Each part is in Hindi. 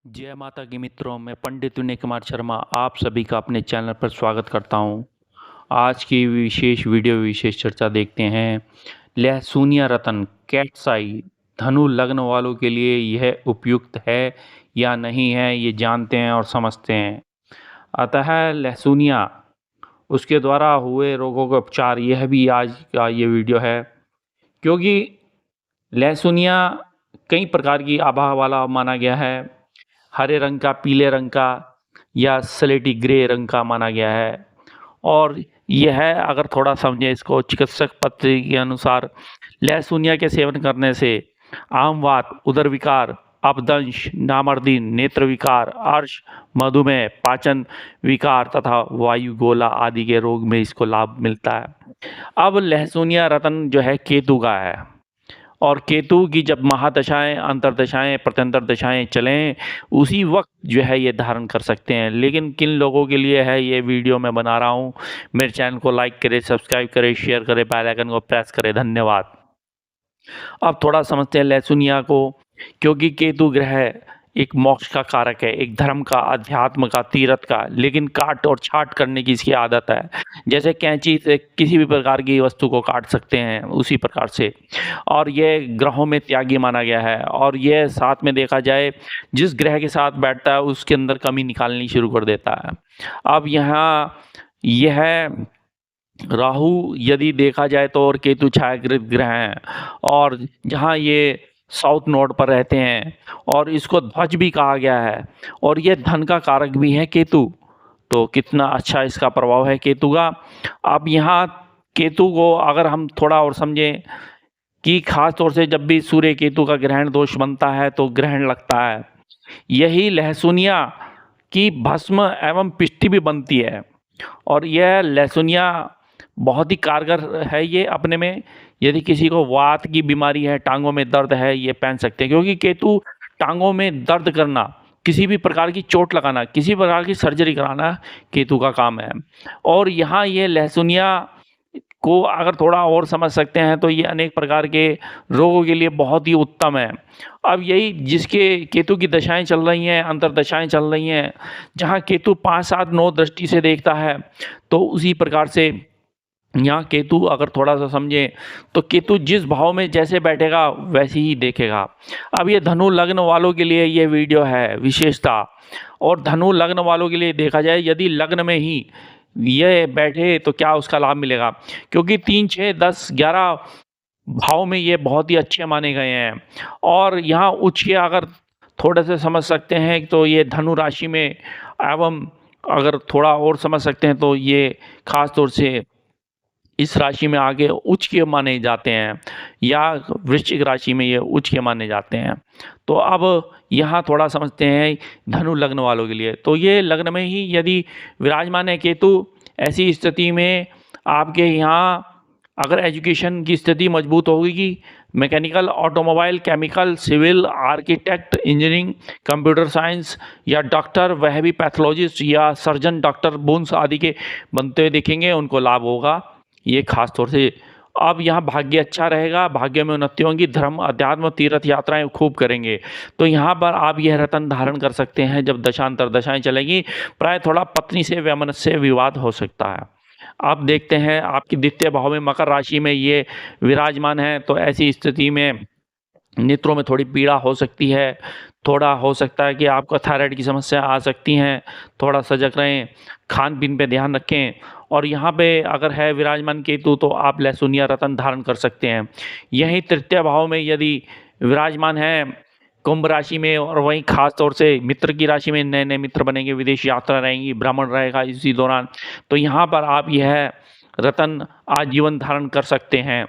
जय माता की मित्रों, मैं पंडित विनय कुमार शर्मा आप सभी का अपने चैनल पर स्वागत करता हूं। आज की विशेष वीडियो विशेष चर्चा देखते हैं। लहसुनिया रत्न कैट्स आई धनु लग्न वालों के लिए यह उपयुक्त है या नहीं है, ये जानते हैं और समझते हैं। अतः लहसुनिया उसके द्वारा हुए रोगों का उपचार, यह भी आज का ये वीडियो है। क्योंकि लहसुनिया कई प्रकार की आभा वाला माना गया है। हरे रंग का, पीले रंग का या स्लेटी ग्रे रंग का माना गया है। और यह अगर थोड़ा समझे इसको, चिकित्सक पत्र के अनुसार लहसुनिया के सेवन करने से आम वात, उदर विकार, अपदंश, नामर्दी, नेत्र विकार, अर्श, मधुमेह, पाचन विकार तथा वायु गोला आदि के रोग में इसको लाभ मिलता है। अब लहसुनिया रत्न जो है केतु का है, और केतु की जब महादशाएं, अंतरदशाएं, प्रत्यंतर दशाएं चलें, उसी वक्त जो है ये धारण कर सकते हैं। लेकिन किन लोगों के लिए है ये वीडियो मैं बना रहा हूँ। मेरे चैनल को लाइक करें, सब्सक्राइब करें, शेयर करें, बेल आइकन को प्रेस करें। धन्यवाद। अब थोड़ा समझते हैं लहसुनिया को। क्योंकि केतु ग्रह एक मोक्ष का कारक है, एक धर्म का, अध्यात्म का, तीर्थ का, लेकिन काट और छाट करने की इसकी आदत है। जैसे कैंची से किसी भी प्रकार की वस्तु को काट सकते हैं, उसी प्रकार से। और यह ग्रहों में त्यागी माना गया है। और यह साथ में देखा जाए, जिस ग्रह के साथ बैठता है उसके अंदर कमी निकालनी शुरू कर देता है। अब यहाँ यह राहु यदि देखा जाए तो, और केतु छायाकृत ग्रह हैं, और जहाँ ये साउथ नोड पर रहते हैं, और इसको ध्वज भी कहा गया है, और ये धन का कारक भी है केतु। तो कितना अच्छा इसका प्रभाव है केतु का। अब यहाँ केतु को अगर हम थोड़ा और समझें कि खास तौर से जब भी सूर्य केतु का ग्रहण दोष बनता है तो ग्रहण लगता है। यही लहसुनिया की भस्म एवं पिष्टि भी बनती है। और यह लहसुनिया बहुत ही कारगर है ये अपने में। यदि किसी को वात की बीमारी है, टांगों में दर्द है, ये पहन सकते हैं। क्योंकि केतु टांगों में दर्द करना, किसी भी प्रकार की चोट लगाना, किसी प्रकार की सर्जरी कराना केतु का काम है। और यहाँ ये लहसुनिया को अगर थोड़ा और समझ सकते हैं तो ये अनेक प्रकार के रोगों के लिए बहुत ही उत्तम है। अब यही जिसके केतु की दशाएं चल रही हैं, अंतरदशाएं चल रही हैं, जहाँ केतु 5, 7, 9 दृष्टि से देखता है, तो उसी प्रकार से यहाँ केतु अगर थोड़ा सा समझें तो केतु जिस भाव में जैसे बैठेगा वैसे ही देखेगा। अब ये धनु लग्न वालों के लिए ये वीडियो है विशेषता। और धनु लग्न वालों के लिए देखा जाए, यदि लग्न में ही ये बैठे तो क्या उसका लाभ मिलेगा। क्योंकि 3, 6, 10, 11 भाव में ये बहुत ही अच्छे माने गए हैं। और यहाँ उच्च के अगर थोड़े से समझ सकते हैं तो ये धनु राशि में, एवं अगर थोड़ा और समझ सकते हैं तो ये खास तौर से इस राशि में आगे उच्च के माने जाते हैं, या वृश्चिक राशि में ये उच्च के माने जाते हैं। तो अब यहाँ थोड़ा समझते हैं धनु लग्न वालों के लिए। तो ये लग्न में ही यदि विराजमान है केतु, ऐसी स्थिति में आपके यहाँ अगर एजुकेशन की स्थिति मजबूत होगी, mechanical, automobile, chemical, civil, architect, engineering, computer science, या डॉक्टर, वह भी पैथोलॉजिस्ट या सर्जन, डॉक्टर बोन्स आदि के बनते हुए दिखेंगे, उनको लाभ होगा ये खास तौर से। अब यहाँ भाग्य अच्छा रहेगा, भाग्य में उन्नति होगी, धर्म, अध्यात्म, तीर्थ यात्राएं खूब करेंगे। तो यहाँ पर आप यह रत्न धारण कर सकते हैं जब दशांतर दशाएं चलेंगी। प्राय थोड़ा पत्नी से, वैमनस्य से विवाद हो सकता है। आप देखते हैं आपकी द्वितीय भाव में मकर राशि में ये विराजमान है, तो ऐसी स्थिति में नेत्रों में थोड़ी पीड़ा हो सकती है। थोड़ा हो सकता है कि आपको थायराइड की समस्या आ सकती हैं। थोड़ा सजग रहें, खान पीन पे ध्यान रखें। और यहाँ पे अगर है विराजमान केतु तो आप लहसुनिया रत्न धारण कर सकते हैं। यही तृतीय भाव में यदि विराजमान है कुंभ राशि में, और वहीं खास तौर से मित्र की राशि में, नए नए मित्र बनेंगे, विदेश यात्रा रहेंगी, भ्रमण रहेगा इसी दौरान, तो यहाँ पर आप यह रत्न आजीवन धारण कर सकते हैं।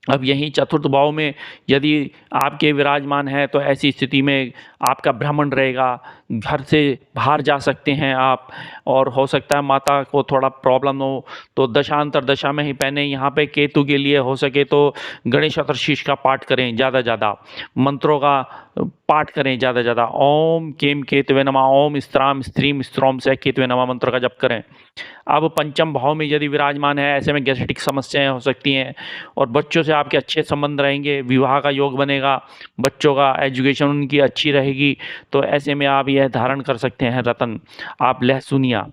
अब यहीं चतुर्थ भाव में यदि आपके विराजमान है तो ऐसी स्थिति में आपका भ्रमण रहेगा, घर से बाहर जा सकते हैं आप। और हो सकता है माता को थोड़ा प्रॉब्लम हो, तो दशांतर दशा में ही पहने यहाँ पे केतु के लिए हो सके तो गणेश चतुर्थी का पाठ करें, ज़्यादा ज़्यादा मंत्रों का पाठ करें ज़्यादा से ज़्यादा। ओम केम केतवे नमः, ओम स्त्राम स्त्रीम स्त्रोम से केतवे नमः मंत्र का जप करें। अब पंचम भाव में यदि विराजमान है, ऐसे में गैस्ट्रिक समस्याएं हो सकती हैं और बच्चों से आपके अच्छे संबंध रहेंगे, विवाह का योग बनेगा, बच्चों का एजुकेशन उनकी अच्छी रहेगी। तो ऐसे में आप यह धारण कर सकते हैं रतन, आप लहसुनिया।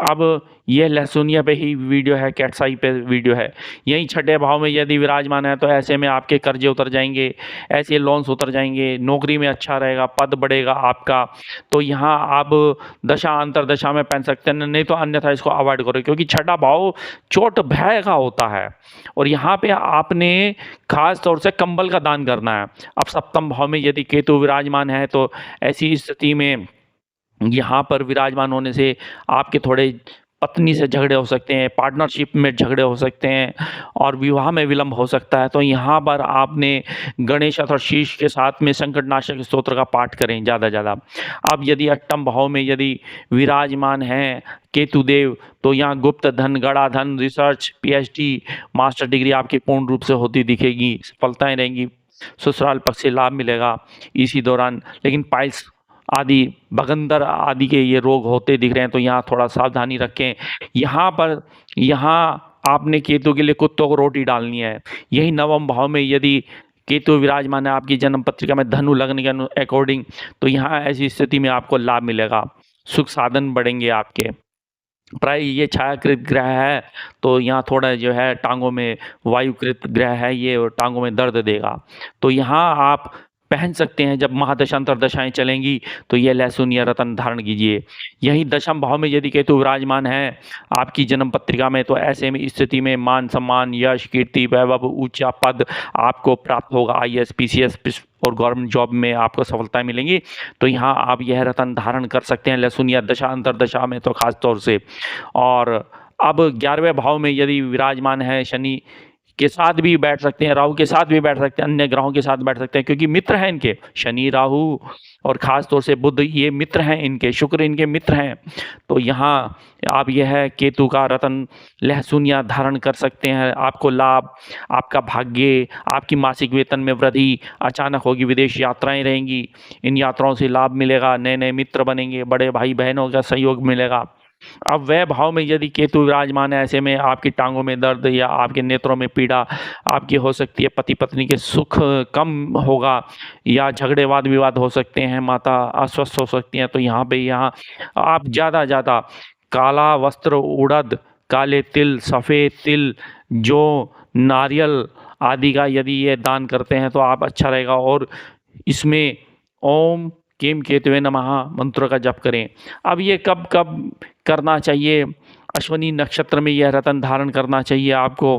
अब यह लहसुनिया पे ही वीडियो है, कैटसाई पे वीडियो है। यही छठे भाव में यदि विराजमान है तो ऐसे में आपके कर्जे उतर जाएंगे, ऐसे लोन्स उतर जाएंगे, नौकरी में अच्छा रहेगा, पद बढ़ेगा आपका। तो यहाँ आप दशा अंतर दशा में पहन सकते हैं, नहीं तो अन्यथा इसको अवॉइड करो, क्योंकि छठा भाव चोट भय का होता है और यहाँ पे आपने खास तौर से कंबल का दान करना है। अब सप्तम भाव में यदि केतु विराजमान है तो ऐसी स्थिति में यहाँ पर विराजमान होने से आपके थोड़े पत्नी से झगड़े हो सकते हैं, पार्टनरशिप में झगड़े हो सकते हैं और विवाह में विलंब हो सकता है। तो यहाँ पर आपने गणेश अथवा शीश के साथ में संकटनाशक स्तोत्र का पाठ करें ज़्यादा से ज़्यादा। अब यदि अष्टम भाव में यदि विराजमान हैं केतुदेव तो यहाँ गुप्त धन, गड़ा धन, रिसर्च, पीएचडी, मास्टर डिग्री आपकी पूर्ण रूप से होती दिखेगी, सफलताएं रहेंगी, ससुराल पक्ष से लाभ मिलेगा इसी दौरान। लेकिन पाइल्स आदि, बगंदर आदि के ये रोग होते दिख रहे हैं तो यहाँ थोड़ा सावधानी रखें। यहाँ आपने केतु के लिए कुत्तों को रोटी डालनी है। यही नवम भाव में यदि केतु विराजमान है आपकी जन्म पत्रिका में धनु लग्न के अकॉर्डिंग, तो यहाँ ऐसी स्थिति में आपको लाभ मिलेगा, सुख साधन बढ़ेंगे आपके। प्राय ये छायाकृत ग्रह है तो यहाँ थोड़ा जो है टांगों में, वायुकृत ग्रह है ये टांगों में दर्द देगा। तो यहाँ आप पहन सकते हैं, जब महादशांतर दशाएं चलेंगी तो ये लहसुन या रतन धारण कीजिए। यही दशम भाव में यदि केतु विराजमान है आपकी जन्म पत्रिका में तो ऐसे में स्थिति में मान सम्मान, यश, कीर्ति, वैभव, ऊंचा पद आपको प्राप्त होगा। आईएएस, पीसीएस और गवर्नमेंट जॉब में आपको सफलता मिलेंगी। तो यहाँ आप यह रतन धारण कर सकते हैं लहसुन या दशा अंतर दशा में तो खास तौर से। और अब 11वें भाव में यदि विराजमान है शनि के साथ भी बैठ सकते हैं, राहु के साथ भी बैठ सकते हैं, अन्य ग्रहों के साथ बैठ सकते हैं, क्योंकि मित्र हैं इनके शनि, राहु और खास तौर से बुध, ये मित्र हैं इनके, शुक्र इनके मित्र हैं। तो यहाँ आप यह केतु का रतन लहसुनिया धारण कर सकते हैं। आपको लाभ, आपका भाग्य, आपकी मासिक वेतन में वृद्धि अचानक होगी, विदेश यात्राएं रहेंगी, इन यात्राओं से लाभ मिलेगा, नए नए मित्र बनेंगे, बड़े भाई बहनों का सहयोग मिलेगा। अब वह भाव में यदि केतु विराजमान है ऐसे में आपकी टांगों में दर्द या आपके नेत्रों में पीड़ा आपकी हो सकती है, पति पत्नी के सुख कम होगा या झगड़े वाद विवाद हो सकते हैं, माता अस्वस्थ हो सकती हैं। तो यहाँ आप ज़्यादा काला वस्त्र, उड़द, काले तिल, सफ़ेद तिल, जो नारियल आदि का यदि ये दान करते हैं तो आप अच्छा रहेगा। और इसमें ओम केम केतवे नमः मंत्र का जप करें। अब ये कब कब करना चाहिए? अश्विनी नक्षत्र में यह रतन धारण करना चाहिए आपको,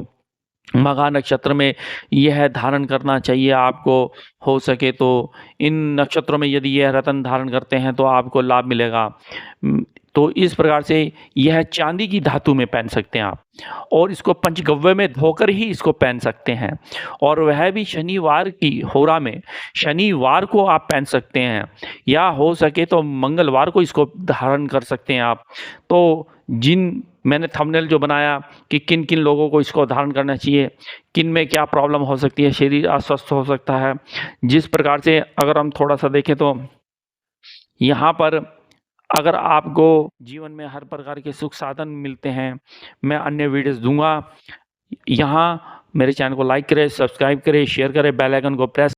मघा नक्षत्र में यह धारण करना चाहिए आपको, हो सके तो इन नक्षत्रों में यदि यह रतन धारण करते हैं तो आपको लाभ मिलेगा। तो इस प्रकार से यह चांदी की धातु में पहन सकते हैं आप, और इसको पंचगव्य में धोकर ही इसको पहन सकते हैं, और वह भी शनिवार की होरा में, शनिवार को आप पहन सकते हैं, या हो सके तो मंगलवार को इसको धारण कर सकते हैं आप। तो जिन मैंने थंबनेल जो बनाया कि किन किन लोगों को इसको धारण करना चाहिए, किन में क्या प्रॉब्लम हो सकती है, शरीर अस्वस्थ हो सकता है, जिस प्रकार से अगर हम थोड़ा सा देखें तो यहाँ पर अगर आपको जीवन में हर प्रकार के सुख साधन मिलते हैं, मैं अन्य वीडियोस दूंगा। यहाँ मेरे चैनल को लाइक करें, सब्सक्राइब करें, शेयर करें, बेल आइकन को प्रेस